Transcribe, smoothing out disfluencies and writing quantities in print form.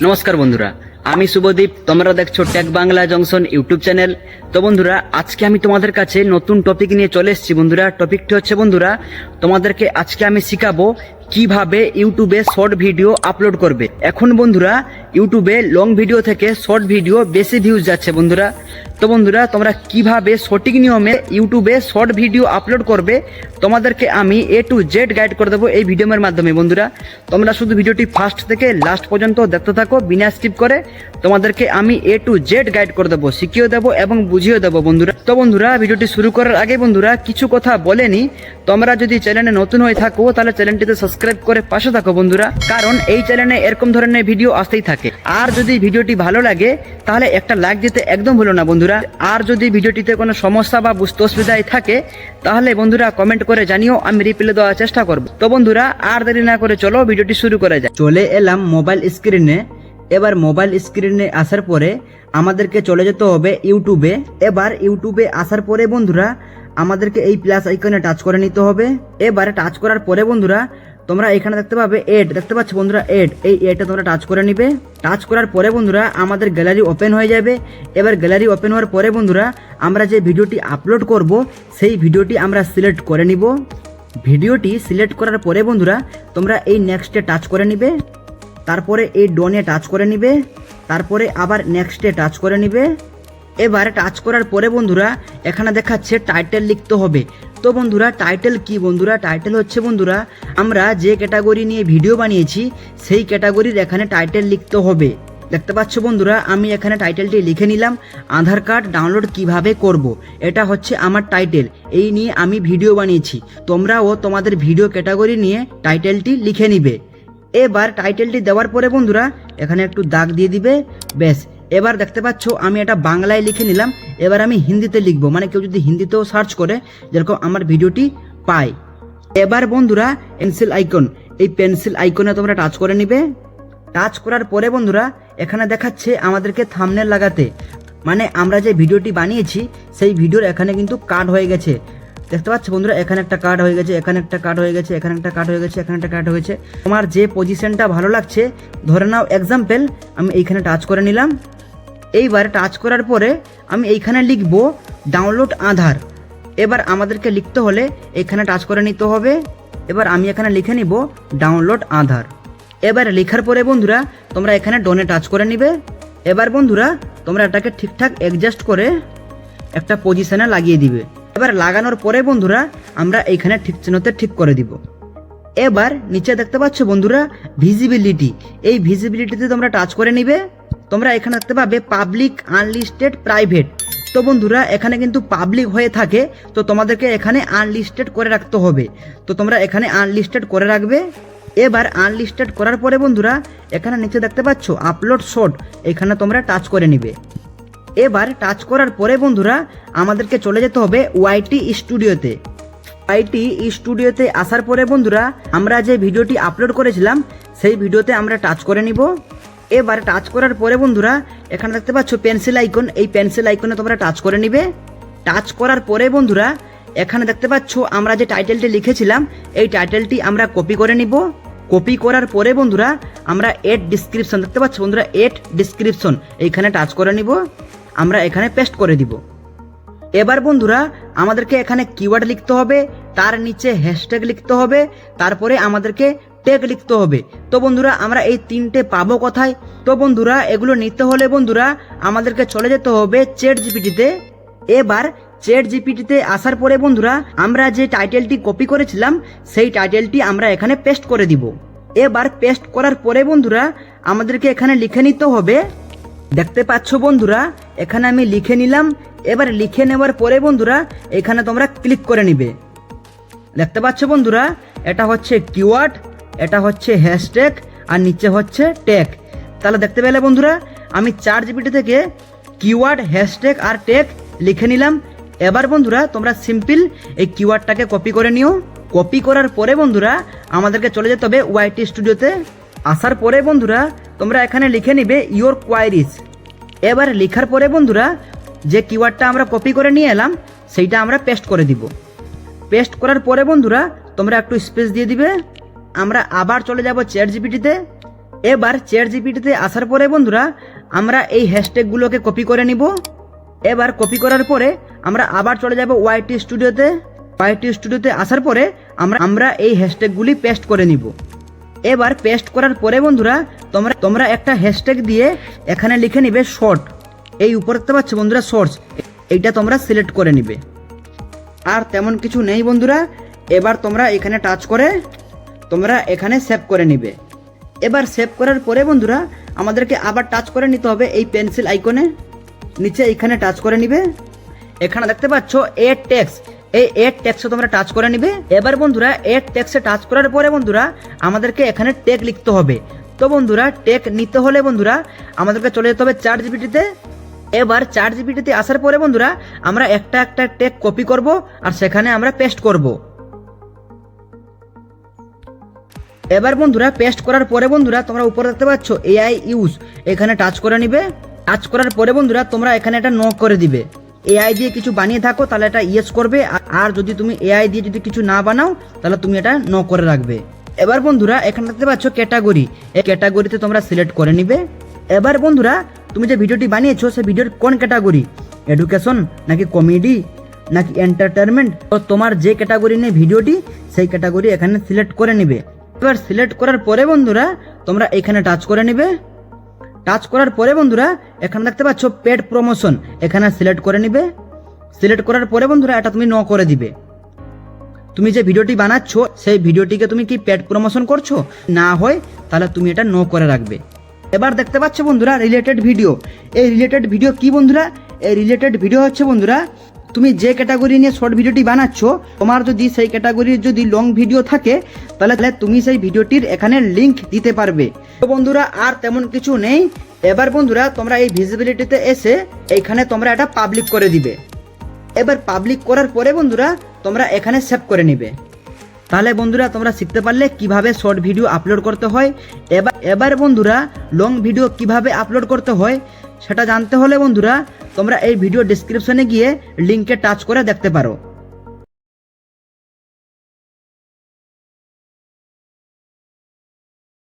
নমস্কার বন্ধুরা, আমি শুভদীপ। তোমরা দেখছো tech Bangla junction YouTube channel. তো বন্ধুরা, আজকে আমি তোমাদের কাছে নতুন টপিক নিয়ে চলে এসেছি বন্ধুরা। টপিকটি হচ্ছে বন্ধুরা, তোমাদেরকে আজকে আমি শিখাবো কিভাবে ইউটিউবে শর্ট ভিডিও আপলোড করবে। এখন বন্ধুরা, ইউটিউবে লং ভিডিও থেকে শর্ট ভিডিও বেশি ভিউজ যাচ্ছে বন্ধুরা। তো বন্ধুরা, তোমরা কিভাবে সঠিক নিয়মে ইউটিউবে শর্ট ভিডিও আপলোড করবে তোমাদেরকে আমি A to Z গাইড করে দেবো এই ভিডিওর মাধ্যমে বন্ধুরা। তোমরা শুধু ভিডিওটি ফার্স্ট থেকে লাস্ট পর্যন্ত দেখতে থাকো বিনা স্কিপ করে। তোমাদেরকে আমি A to Z গাইড করে দেবো, শিখিয়ে দেবো এবং বুঝিয়ে দেবো বন্ধুরা। তো বন্ধুরা, ভিডিওটি শুরু করার আগে বন্ধুরা কিছু কথা বলেনি। তোমরা যদি চ্যানেলে নতুন হয়ে থাকো তাহলে চ্যানেলটিতে সাবস্ক্রাইব করে পাশে থাকো বন্ধুরা, কারণ এই চ্যানেলে এরকম ধরনের ভিডিও আসতেই থাকে। আর যদি ভিডিওটি ভালো লাগে তাহলে একটা লাইক দিতে একদম ভুলো না বন্ধুরা। আর যদি ভিডিওটিতে কোনো সমস্যা বা বুঝতে অসুবিধায় থাকে তাহলে বন্ধুরা কমেন্ট করে জানিও, আমি রিপ্লাই দেওয়ার চেষ্টা করব। তো বন্ধুরা, আর দেরি না করে চলো ভিডিওটি শুরু করা যায়। চলে এলাম মোবাইল স্ক্রিনে। এবার মোবাইল স্ক্রিনে আসার পরে আমাদেরকে চলে যেতে হবে ইউটিউবে। এবার ইউটিউবে আসার পরে বন্ধুরা আমাদেরকে এই প্লাস আইকনে টাচ করে নিতে হবে। এবার টাচ করার পরে বন্ধুরা তোমরা এখানে দেখতে পাবে এড, দেখতে পাচ্ছ বন্ধুরা এড, এই এডটা তোমরা টাচ করে নিবে। টাচ করার পরে বন্ধুরা আমাদের গ্যালারি ওপেন হয়ে যাবে। এবার গ্যালারি ওপেন হওয়ার পরে বন্ধুরা আমরা যে ভিডিওটি আপলোড করব সেই ভিডিওটি আমরা সিলেক্ট করে নিব। ভিডিওটি সিলেক্ট করার পরে বন্ধুরা তোমরা এই নেক্সটে টাচ করে নিবে, তারপরে এই ডনে টাচ করে নিবে, তারপরে আবার নেক্সটে টাচ করে নিবে। এবার টাচ করার পরে বন্ধুরা এখানে দেখাচ্ছে টাইটেল লিখতে হবে। তো বন্ধুরা টাইটেল কি বন্ধুরা? টাইটেল হচ্ছে বন্ধুরা আমরা যে ক্যাটাগরি নিয়ে ভিডিও বানিয়েছি সেই ক্যাটাগরির এখানে টাইটেল লিখতে হবে। দেখতে পাচ্ছ বন্ধুরা আমি এখানে টাইটেলটি লিখে নিলাম, আধার কার্ড ডাউনলোড কিভাবে করব। এটা হচ্ছে আমার টাইটেল, এই নিয়ে আমি ভিডিও বানিয়েছি। তোমরাও তোমাদের ভিডিও ক্যাটাগরি নিয়ে টাইটেলটি লিখে নিবে। এবার টাইটেলটি দেওয়ার পরে বন্ধুরা এখানে একটু দাগ দিয়ে দিবে, ব্যাস। এবার দেখতে পাচ্ছ আমি এটা বাংলায় লিখে নিলাম। এবার আমি হিন্দিতে লিখবো, মানে কেউ যদি হিন্দিতেও সার্চ করে যেরকম আমার ভিডিওটি পায়। এবার বন্ধুরা পেন্সিল আইকন, এই পেন্সিল আইকনে তোমরা টাচ করে নিবে। টাচ করার পরে বন্ধুরা এখানে দেখাচ্ছে আমাদেরকে থাম্বনেল লাগাতে, মানে আমরা যে ভিডিওটি বানিয়েছি সেই ভিডিওর এখানে কিন্তু কাট হয়ে গেছে। দেখতে পাচ্ছ বন্ধুরা এখানে একটা কাট হয়ে গেছে, এখানে একটা কাট হয়ে গেছে, এখানে একটা কাট হয়ে গেছে, এখানে একটা কাট হয়েছে। তোমার যে পজিশনটা ভালো লাগছে, ধরে নাও এক্সাম্পল আমি এইখানে টাচ করে নিলাম। এইবার টাচ করার পরে আমি এইখানে লিখব ডাউনলোড আধার। এবার আমাদেরকে লিখতে হলে এখানে টাচ করে নিতে হবে। এবার আমি এখানে লিখে নিব ডাউনলোড আধার। এবার লেখার পরে বন্ধুরা তোমরা এখানে ডনে টাচ করে নিবে। এবার বন্ধুরা তোমরা এটাকে ঠিকঠাক অ্যাডজাস্ট করে একটা পজিশনে লাগিয়ে দিবে। এবার লাগানোর পরে বন্ধুরা আমরা এইখানে ঠিক চিহ্নতে ঠিক করে দিব। এবার নিচে দেখতে পাচ্ছ বন্ধুরা ভিজিবিলিটি, এই ভিজিবিলিটিতে তোমরা টাচ করে নিবে। তোমরা এখানে দেখতে পাবে পাবলিক, আনলিস্টেড, প্রাইভেট। তো বন্ধুরা এখানে কিন্তু পাবলিক হয়ে থাকে, তো তোমাদেরকে এখানে আনলিস্টেড করে রাখতে হবে। তো তোমরা এখানে আনলিস্টেড করে রাখবে। এবার আনলিস্টেড করার পরে বন্ধুরা এখানে নিচে দেখতে পাচ্ছ আপলোড শর্ট, এখানে তোমরা টাচ করে নিবে। এবার টাচ করার পরে বন্ধুরা আমাদেরকে চলে যেতে হবে YT স্টুডিওতে। YT স্টুডিওতে আসার পরে বন্ধুরা আমরা যে ভিডিওটি আপলোড করেছিলাম সেই ভিডিওতে আমরা টাচ করে নিব। এবার টাচ করার পরে বন্ধুরা এখানে দেখতে পাচ্ছ পেন্সিল আইকন, এই পেন্সিল আইকনে তোমরা টাচ করে নিবে। টাচ করার পরে বন্ধুরা এখানে দেখতে পাচ্ছ আমরা যে টাইটেলটি লিখেছিলাম এই টাইটেলটি আমরা কপি করে নিব। কপি করার পরে বন্ধুরা আমরা এড ডিসক্রিপশন, দেখতে পাচ্ছ বন্ধুরা এড ডিসক্রিপশন, এইখানে টাচ করে নিব। আমরা এখানে পেস্ট করে দিব। এবার বন্ধুরা আমাদেরকে এখানে কিওয়ার্ড লিখতে হবে, তার নিচে হ্যাশট্যাগ লিখতে হবে, তারপরে আমাদেরকে ট্যাগ লিখতে হবে। তো বন্ধুরা আমরা এই তিনটে পাবো কোথায়? তো বন্ধুরা এগুলো নিতে হলে বন্ধুরা আমাদেরকে চলে যেতে হবে চ্যাট জিপিটিতে। এবার চ্যাট জিপিটিতে আসার পরে বন্ধুরা আমরা যে টাইটেলটি কপি করেছিলাম সেই টাইটেলটি আমরা এখানে পেস্ট করে দিব। এবার পেস্ট করার পরে বন্ধুরা আমাদেরকে এখানে লিখে নিতে হবে। দেখতে পাচ্ছ বন্ধুরা এখানে আমি লিখে নিলাম। এবার লিখে নেওয়ার পরে বন্ধুরা এখানে তোমরা ক্লিক করে নিবে। দেখতে পাচ্ছ বন্ধুরা এটা হচ্ছে কিওয়ার্ড, এটা হচ্ছে হ্যাশট্যাগ আর নিচে হচ্ছে ট্যাগ। তাহলে দেখতে পেলে বন্ধুরা আমি চ্যাট জিপিটি থেকে কিওয়ার্ড, হ্যাশট্যাগ আর ট্যাগ লিখে নিলাম। এবার বন্ধুরা তোমরা সিম্পল এই কিওয়ার্ডটাকে কপি করে নিও। কপি করার পরে বন্ধুরা আমাদেরকে চলে যেতে হবে YT স্টুডিওতে। আসার পরে বন্ধুরা তোমরা এখানে লিখে নিবে ইওর কোয়ারিজ। এবার লেখার পরে বন্ধুরা যে কিওয়ার্ডটা আমরা কপি করে নিয়ে এলাম সেইটা আমরা পেস্ট করে দিব। পেস্ট করার পরে বন্ধুরা তোমরা একটু স্পেস দিয়ে দিবে। আমরা আবার চলে যাব চ্যাট জিপিটিতে। এবার চ্যাট জিপিটিতে আসার পরে বন্ধুরা আমরা এই হ্যাশট্যাগুলোকে কপি করে নিব। এবার কপি করার পরে আমরা আবার চলে যাব ওয়াইটি স্টুডিওতে। ওয়াইটি স্টুডিওতে আসার পরে আমরা এই হ্যাশট্যাগুলি পেস্ট করে নিব। এবার পেস্ট করার পরে বন্ধুরা তোমরা একটা হ্যাশট্যাগ দিয়ে এখানে লিখে নিবে শর্ট। এই উপরে দেখতে পাচ্ছ বন্ধুরা শর্টস, এইটা তোমরা সিলেক্ট করে নিবে। আর তেমন কিছু নেই বন্ধুরা। এবার তোমরা এখানে টাচ করে তোমরা এখানে সেভ করে নিবে। এবার সেভ করার পরে বন্ধুরা আমাদেরকে আবার টাচ করে নিতে হবে এই পেন্সিল আইকনে, নিচে এখানে টাচ করে নিবে। এখানে দেখতে পাচ্ছ এড টেক্সট, এই এড টেক্সটে তোমরা টাচ করে নিবে। এবার বন্ধুরা এড টেক্সটে টাচ করার পরে বন্ধুরা আমাদেরকে এখানে ট্যাগ লিখতে হবে। তো বন্ধুরা ট্যাগ নিতে হলে বন্ধুরা আমাদেরকে চলে যেতে হবে চ্যাট জিপিটিতে। এবার চ্যাট জিপিটিতে আসার পরে বন্ধুরা আমরা একটা ট্যাগ কপি করব আর সেখানে আমরা পেস্ট করব। এবার বন্ধুরা পেস্ট করার পরে বন্ধুরা তোমরা উপরে দেখতে পাচ্ছ এআই ইউজ, এখানে টাচ করে নিবে। টাচ করার পরে বন্ধুরা তোমরা এখানে এটা নো করে দিবে। এআই দিয়ে কিছু বানিয়ে থাকো তাহলে এটা ইয়েস করবে, আর যদি তুমি এআই দিয়ে যদি কিছু না বানাও তাহলে তুমি এটা নো করে রাখবে। এবার বন্ধুরা এখানে দেখতে পাচ্ছ ক্যাটাগরি, এই ক্যাটাগরিতে তোমরা সিলেক্ট করে নিবে। এবার বন্ধুরা তুমি যে ভিডিওটি বানিয়েছো সেই ভিডিওর কোন ক্যাটাগরি, এডুকেশন নাকি কমেডি নাকি এন্টারটেনমেন্ট, তো তোমার যে ক্যাটাগরি নিয়ে ভিডিওটি সেই ক্যাটাগরি এখানে সিলেক্ট করে নিবে। এবার সিলেক্ট করার পরে বন্ধুরা তোমরা এখানে টাচ করে নিবে। টাচ করার পরে বন্ধুরা এখানে দেখতে পাচ্ছ পেড প্রমোশন, এখানে সিলেক্ট করে নিবে। সিলেক্ট করার পরে বন্ধুরা এটা তুমি নো করে দিবে। তুমি যে ভিডিওটি বানাচ্ছ সেই ভিডিওটিকে তুমি কি পেড প্রমোশন করছো, না হয় তাহলে তুমি এটা নো করে রাখবে। এবার দেখতে পাচ্ছ বন্ধুরা রিলেটেড ভিডিও, এই রিলেটেড ভিডিও কি বন্ধুরা, এই রিলেটেড ভিডিও হচ্ছে বন্ধুরা তুমি যে ক্যাটাগরি নিয়ে শর্ট ভিডিওটি বানাচ্ছ, তোমার যদি সেই ক্যাটাগরির যদি লং ভিডিও থাকে তাহলে তুমি সেই ভিডিওটির এখানে লিংক দিতে পারবে। তো বন্ধুরা আর তেমন কিছু নেই। এবার বন্ধুরা তোমরা এই ভিজিবিলিটিতে এসে এইখানে তোমরা এটা পাবলিক করে দিবে। এবার পাবলিক করার পরে বন্ধুরা তোমরা এখানে সেভ করে নিবে। তাহলে বন্ধুরা তোমরা শিখতে পারলে কিভাবে শর্ট ভিডিও আপলোড করতে হয়। এবার বন্ধুরা লং ভিডিও কিভাবে আপলোড করতে হয় সেটা জানতে হলে বন্ধুরা তোমরা এই ভিডিও ডেসক্রিপশনে গিয়ে লিংকে টাচ করে দেখতে পারো।